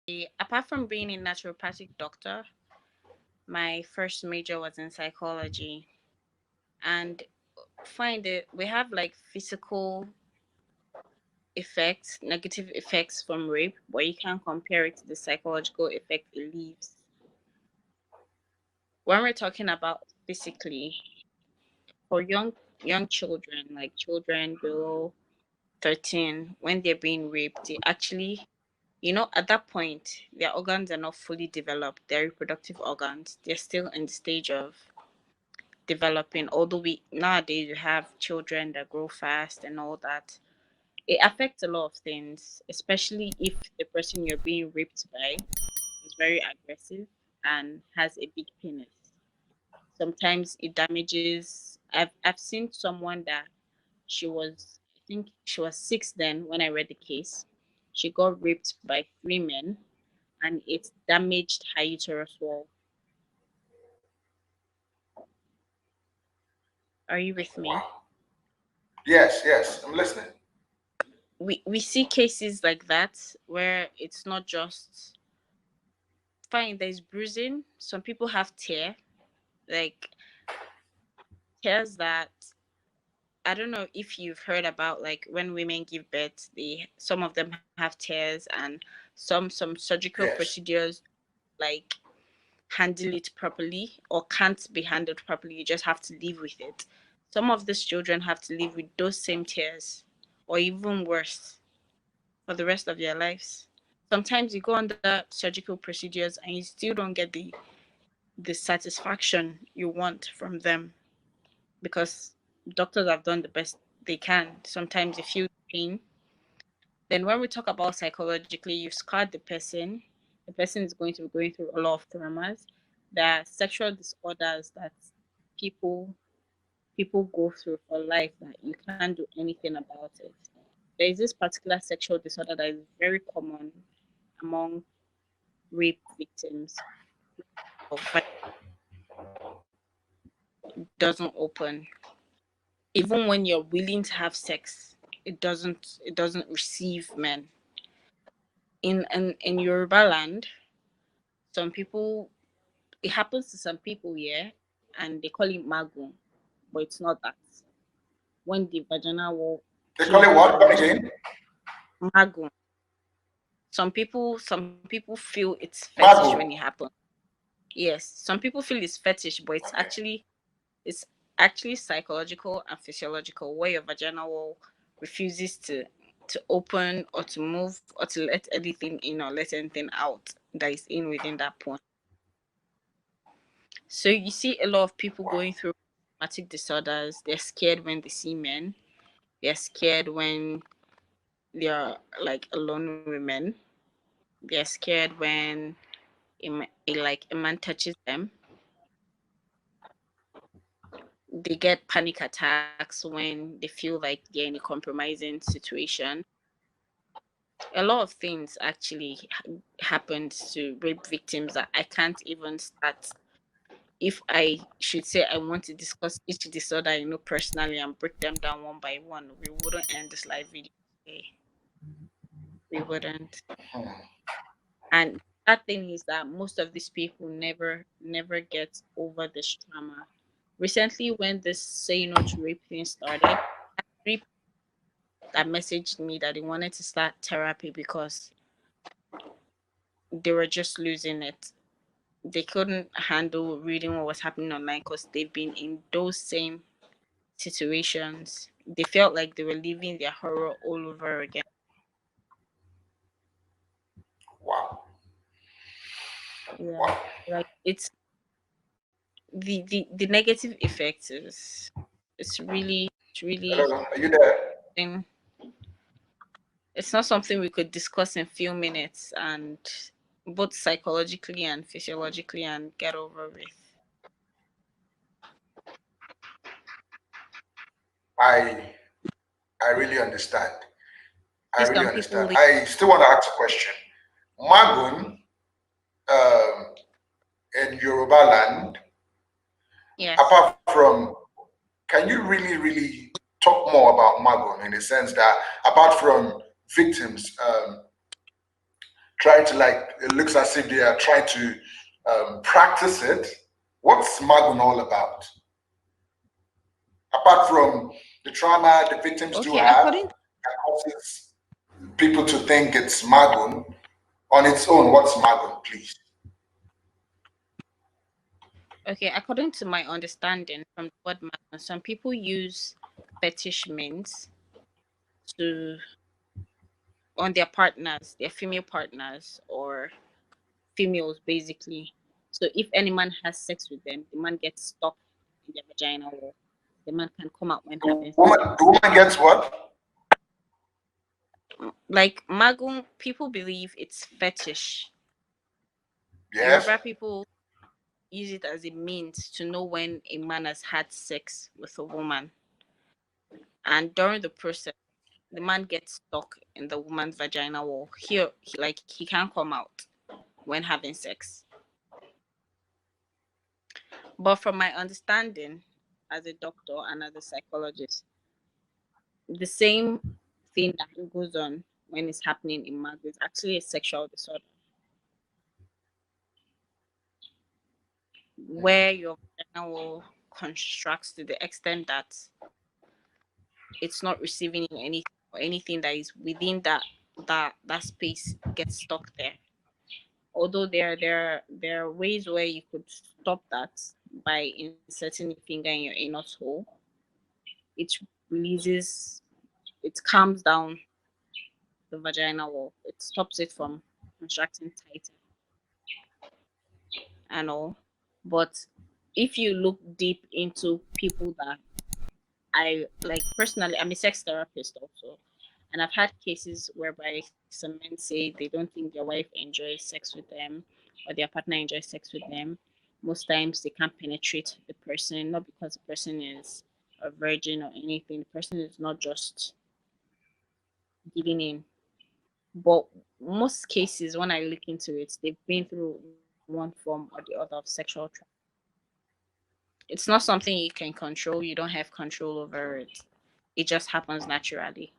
apart from being a naturopathic doctor, my first major was in psychology. And find it, we have like physical effects, negative effects from rape, but you can't compare it to the psychological effect it leaves. When we're talking about physically, for young children, like children below 13, when they're being raped, they actually, at that point, their organs are not fully developed. Their reproductive organs, they're still in the stage of developing. Although we nowadays you have children that grow fast and all that, it affects a lot of things, especially if the person you're being raped by is very aggressive and has a big penis. Sometimes it damages. I've seen someone that I think she was 6 then when I read the case. She got raped by 3 men and it damaged her uterus wall. Are you with me? Wow. Yes, yes, I'm listening. We see cases like that where it's not just fine, there's bruising. Some people have like tears that I don't know if you've heard about, like when women give birth, they some of them have tears and some surgical Yes. procedures like handle it properly or can't be handled properly. You just have to live with it. Some of these children have to live with those same tears or even worse for the rest of their lives. Sometimes you go under surgical procedures and you still don't get the satisfaction you want from them because doctors have done the best they can. Sometimes you feel pain. Then when we talk about psychologically, you've scarred the person is going to be going through a lot of traumas. There are sexual disorders that people people go through for life that you can't do anything about it. There is this particular sexual disorder that is very common among rape victims, but it doesn't open. Even when you're willing to have sex, it doesn't receive men. In Yoruba land, some people it happens to some people, yeah, and they call it magun, but it's not that. When the vaginal wall They call it closes what? on Come again? magun, some people feel it's fetish when Magu. it happens. Yes, some people feel it's fetish, but Okay. it's actually psychological and physiological, where your vaginal wall refuses to open or to move or to let anything in or let anything out that is in within that point. So you see a lot of people Wow. going through traumatic disorders. They're scared when they see men. They're scared when they're like alone with men. They're scared when a man touches them. They get panic attacks when they feel like they're in a compromising situation. A lot of things actually happened to rape victims that I can't even start. If I should say I want to discuss each disorder I know personally and break them down one by one, we wouldn't end this live video today. We wouldn't. Hmm. And that thing is that most of these people never get over this trauma. Recently, when this say no to rape thing started, I had 3 people that messaged me that they wanted to start therapy because they were just losing it. They couldn't handle reading what was happening online because they've been in those same situations. They felt like they were living their horror all over again. Wow. Yeah, Wow. like the negative effects is it's really Hello, are you there? thing. It's not something we could discuss in few minutes and both psychologically and physiologically and get over with. I I really understand. I See really some people understand. live. I still want to ask a question. Magun, um, in Yoruba land, Yes. apart from, can you really talk more about Magun in the sense that apart from victims trying to like, it looks as if they are trying to practice it. What's Magun all about? Apart from the trauma the victims do Okay, have according that causes people to think it's Magun, on its own, what's Magun, please? okay, according to my understanding from the word magnet, some people use fetish means to on their partners, their female partners or females basically. So if any man has sex with them, the man gets stuck in their vagina or the man can come out when having sex. The woman gets what? Like Magun, people believe it's fetish. Yes. Yoruba people use it as a means to know when a man has had sex with a woman. And during the process, the man gets stuck in the woman's vagina wall. Like he can't come out when having sex. But from my understanding as a doctor and as a psychologist, the same thing that goes on when it's happening in marriage is actually a sexual disorder where your vagina wall constructs to the extent that it's not receiving anything or anything that is within that space gets stuck there. Although there are ways where you could stop that by inserting a finger in your anus hole. It releases, it calms down the vagina wall. It stops it from contracting tighter and all. But if you look deep into people that I like personally, I'm a sex therapist also, and I've had cases whereby some men say they don't think their wife enjoys sex with them or their partner enjoys sex with them. Most times they can't penetrate the person, not because the person is a virgin or anything. The person is not just giving in. But most cases, when I look into it, they've been through one form or the other of sexual trauma. It's not something you can control. You don't have control over it. It just happens naturally.